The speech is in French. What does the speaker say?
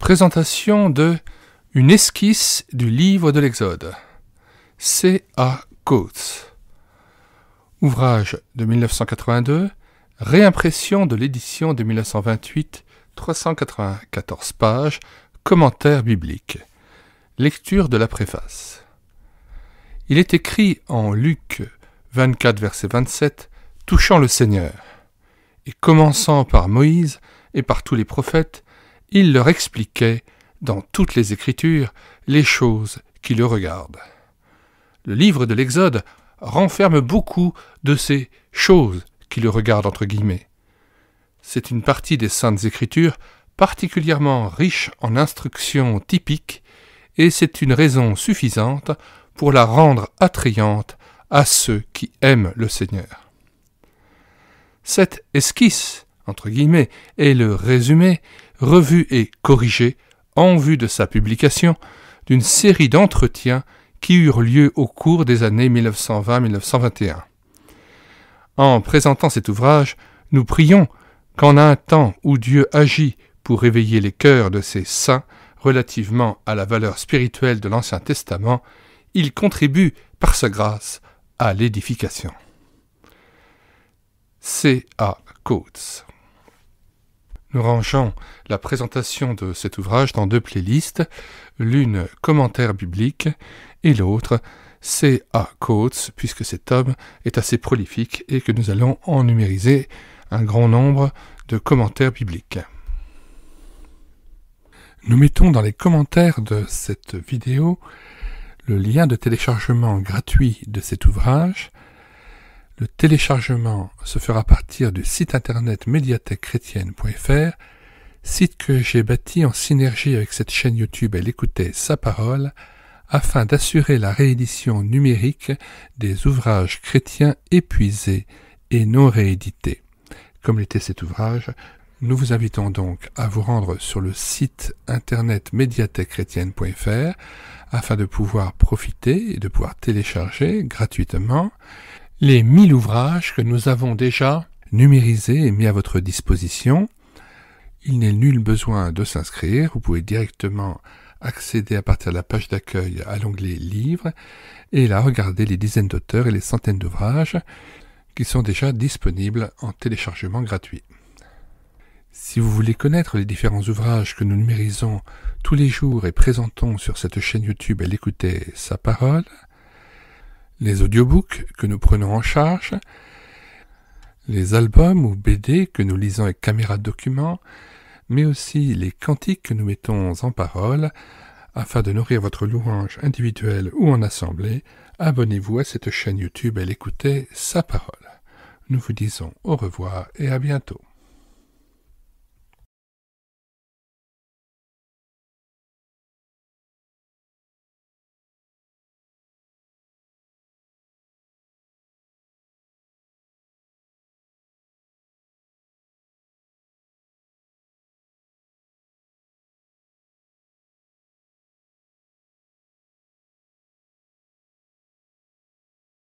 Présentation de Une esquisse du livre de l'Exode. C.A. Coates. Ouvrage de 1982, réimpression de l'édition de 1928, 394 pages, commentaire biblique. Lecture de la préface. Il est écrit en Luc 24, verset 27, touchant le Seigneur. Et commençant par Moïse et par tous les prophètes, il leur expliquait, dans toutes les Écritures, les choses qui le regardent. Le livre de l'Exode renferme beaucoup de ces « choses qui le regardent » entre guillemets. C'est une partie des Saintes Écritures particulièrement riche en instructions typiques et c'est une raison suffisante pour la rendre attrayante à ceux qui aiment le Seigneur. Cette esquisse, entre guillemets, est le résumé, revu et corrigé, en vue de sa publication, d'une série d'entretiens qui eurent lieu au cours des années 1920-1921. En présentant cet ouvrage, nous prions qu'en un temps où Dieu agit pour réveiller les cœurs de ses saints relativement à la valeur spirituelle de l'Ancien Testament, il contribue par sa grâce à l'édification. C.A. Coates. Nous rangeons la présentation de cet ouvrage dans deux playlists, l'une commentaire biblique et l'autre C.A. Coates, puisque cet homme est assez prolifique et que nous allons en numériser un grand nombre de commentaires bibliques. Nous mettons dans les commentaires de cette vidéo le lien de téléchargement gratuit de cet ouvrage. Le téléchargement se fera à partir du site internet médiathèquechrétienne.fr, site que j'ai bâti en synergie avec cette chaîne YouTube Elle écoutait sa parole, afin d'assurer la réédition numérique des ouvrages chrétiens épuisés et non réédités. Comme l'était cet ouvrage, nous vous invitons donc à vous rendre sur le site internet médiathèquechrétienne.fr afin de pouvoir profiter et de pouvoir télécharger gratuitement les 1000 ouvrages que nous avons déjà numérisés et mis à votre disposition. Il n'est nul besoin de s'inscrire, vous pouvez directement accéder à partir de la page d'accueil à l'onglet Livres et là regarder les dizaines d'auteurs et les centaines d'ouvrages qui sont déjà disponibles en téléchargement gratuit. Si vous voulez connaître les différents ouvrages que nous numérisons tous les jours et présentons sur cette chaîne YouTube Elle écoutait sa parole, les audiobooks que nous prenons en charge, les albums ou BD que nous lisons avec caméra de document, mais aussi les cantiques que nous mettons en parole, afin de nourrir votre louange individuelle ou en assemblée, abonnez-vous à cette chaîne YouTube Elle écoutait sa parole. Nous vous disons au revoir et à bientôt.